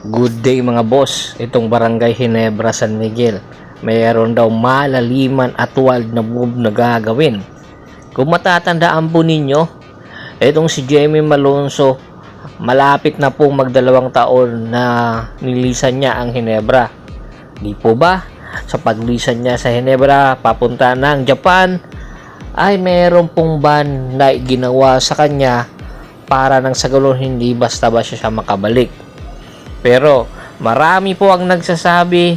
Good day mga boss, itong Barangay Ginebra San Miguel. Mayroon daw malaliman at wild na move na gagawin. Kung matatandaan po ninyo, itong si Jamie Malonzo, malapit na pong magdalawang taon na nilisan niya ang Ginebra. Di po ba? Sa paglisan niya sa Ginebra, papunta ng Japan, ay mayroon pong ban na ginawa sa kanya para nang sa ganoon hindi basta-basta siya makabalik. Pero marami po ang nagsasabi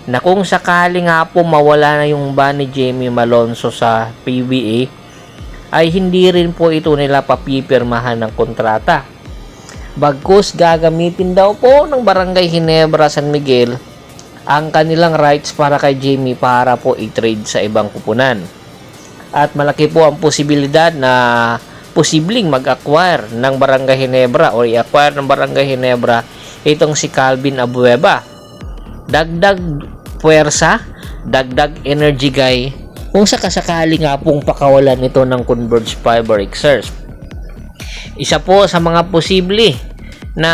na kung sakali nga po mawala na yung ban ni Jamie Malonzo sa PBA, ay hindi rin po ito nila papipirmahan ng kontrata. Bagkus gagamitin daw po ng Barangay Ginebra San Miguel ang kanilang rights para kay Jamie para po i-trade sa ibang kupunan. At malaki po ang posibilidad na posibleng mag-acquire ng Barangay Ginebra o i-acquire ng Barangay Ginebra itong si Calvin Abueva. Dagdag puwersa, dagdag energy guy kung sakasakali nga pong pakawalan ito ng Converge Fiber Exers. Isa po sa mga posible na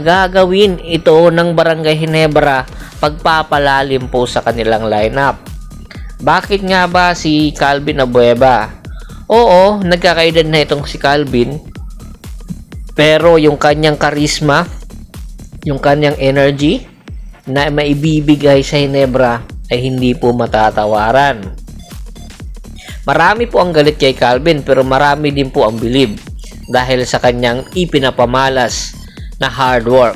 gagawin ito ng Barangay Ginebra pagpapalalim po sa kanilang lineup. Bakit nga ba si Calvin Abueva? Oo, nagkakaedad na itong si Calvin, pero yung kanyang karisma, yung kanyang energy na maibibigay sa Ginebra ay hindi po matatawaran. Marami po ang galit kay Calvin, pero marami din po ang bilib dahil sa kanyang ipinapamalas na hard work.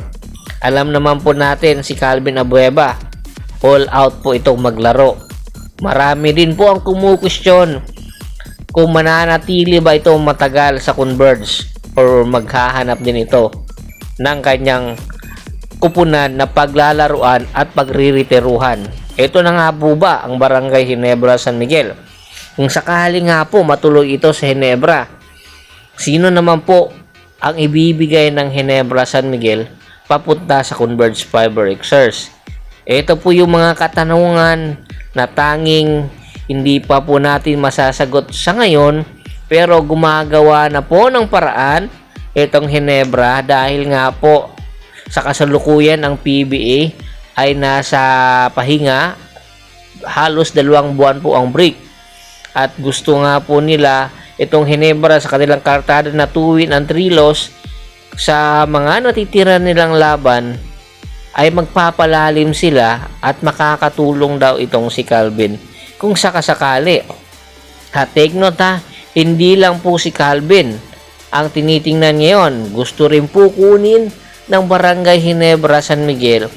Alam naman po natin si Calvin Abueva, all out po itong maglaro. Marami din po ang kumukwestiyon kung mananatili ba ito matagal sa Converge or maghahanap din ito ng kanyang kupunan na paglalaruan at pagriritiruhan. Ito na nga po ba ang Barangay Ginebra San Miguel? Kung sakali nga po matuloy ito sa Ginebra, sino naman po ang ibibigay ng Ginebra San Miguel papunta sa Converge Fiber Exers? Ito po yung mga katanungan na tanging hindi pa po natin masasagot sa ngayon, pero gumagawa na po ng paraan itong Ginebra dahil nga po sa kasalukuyan ang PBA ay nasa pahinga, halos 2 buwan po ang break, at gusto nga po nila itong Ginebra sa kanilang kartada na 2 win and 3 loss sa mga natitira nilang laban ay magpapalalim sila at makakatulong daw itong si Calvin kung sakasakali. Take note ha, hindi lang po si Calvin ang tinitingnan ngayon, gusto rin po kunin ng Barangay Ginebra San Miguel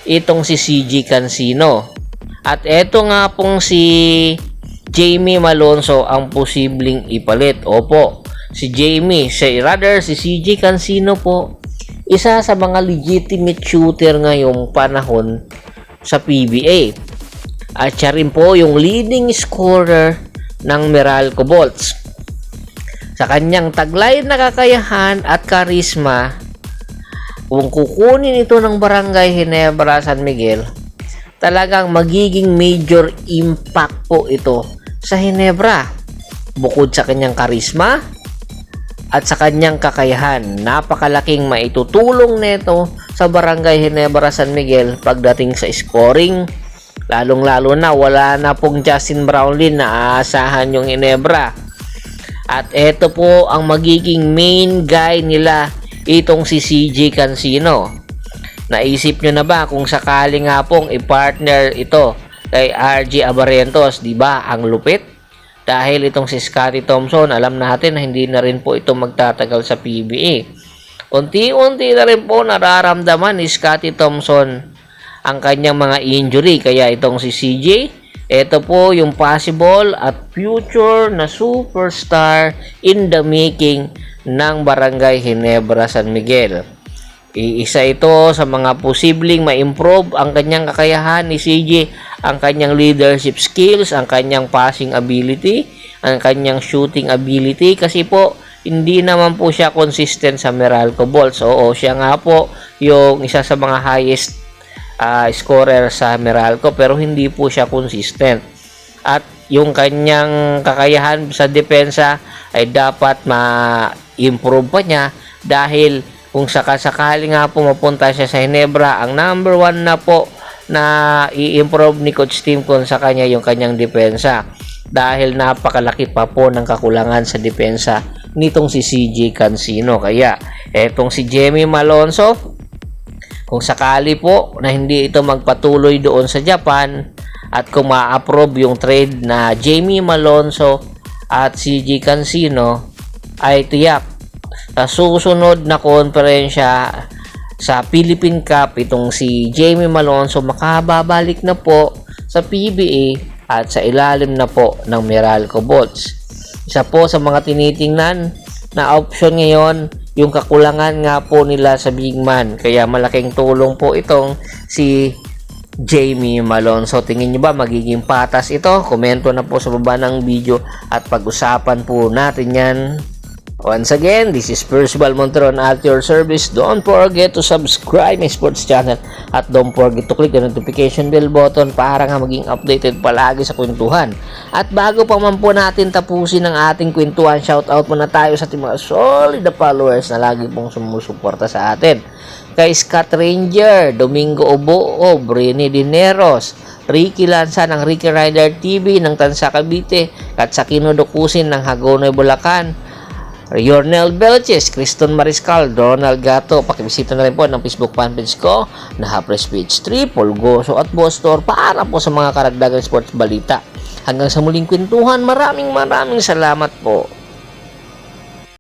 itong si CJ Cancino. At eto nga pong si Jamie Malonzo ang posibleng ipalit. Opo, si Jamie, si CJ Cancino po, isa sa mga legitimate shooter ngayong panahon sa PBA. At siya rin po yung leading scorer ng Meralco Bolts. Sa kanyang taglay na kakayahan at karisma, kung kukunin ito ng Barangay Ginebra San Miguel, talagang magiging major impact po ito sa Ginebra. Bukod sa kanyang karisma at sa kanyang kakayahan, napakalaking maitutulong nito sa Barangay Ginebra San Miguel pagdating sa scoring. Lalong-lalo na wala na pong Justin Brownlee na aasahan yung Ginebra. At ito po ang magiging main guy nila, itong si CJ Cancino. Naisip nyo na ba kung sakali nga pong i-partner ito kay RJ Abarrientos, di ba? Ang lupit. Dahil itong si Scottie Thompson, alam natin na hindi na rin po ito magtatagal sa PBA. Unti-unti na rin po nararamdaman ni Scottie Thompson ang kanyang mga injury. Kaya itong si CJ, ito po yung possible at future na superstar in the making ng Barangay Ginebra San Miguel. Iisa ito sa mga posibleng ma-improve ang kanyang kakayahan ni CJ, ang kanyang leadership skills, ang kanyang passing ability, ang kanyang shooting ability, kasi po hindi naman po siya consistent sa Meralco Bolts. Oo, siya nga po yung isa sa mga highest scorer sa Meralco, pero hindi po siya consistent. At yung kanyang kakayahan sa depensa ay dapat ma-improve pa niya dahil kung sakasakali nga po mapunta siya sa Ginebra, ang number 1 na po na i-improve ni Coach Timcon sa kanya yung kanyang depensa, dahil napakalaki pa po ng kakulangan sa depensa nitong si CJ Cancino. Kaya etong si Jamie Malonzo, kung sakali po na hindi ito magpatuloy doon sa Japan at kung ma-approve yung trade na Jamie Malonzo at CJ Cancino, ay tiyak sa susunod na konferensya sa Philippine Cup, itong si Jamie Malonzo makababalik na po sa PBA at sa ilalim na po ng Meralco Bolts. Isa po sa mga tinitingnan na option ngayon yung kakulangan nga po nila sa big man, kaya malaking tulong po itong si Jamie Malonzo. Tingin nyo ba magiging patas ito? Komento na po sa baba ng video at pag-usapan po natin yan. Once again, this is Percival Monteron at your service. Don't forget to subscribe my sports channel at don't forget to click the notification bell button para nga maging updated palagi sa kwentuhan. At bago pa man po natin tapusin ang ating kwentuhan, shoutout muna tayo sa ating mga solid followers na lagi pong sumusuporta sa atin. Kay Scott Ranger, Domingo Obo, Brini Dineros, Ricky Lanza ng Ricky Rider TV ng Tansa Cavite, Katsakino Dokusin ng Hagonoy Bulacan, Yornel Belches, Criston Mariscal, Donald Gato. Pakibisita na rin po ng Facebook fanpage ko na Hapres Page 3, Polgoso at Bostor para po sa mga karagdagang sports balita. Hanggang sa muling kwentuhan, maraming salamat po.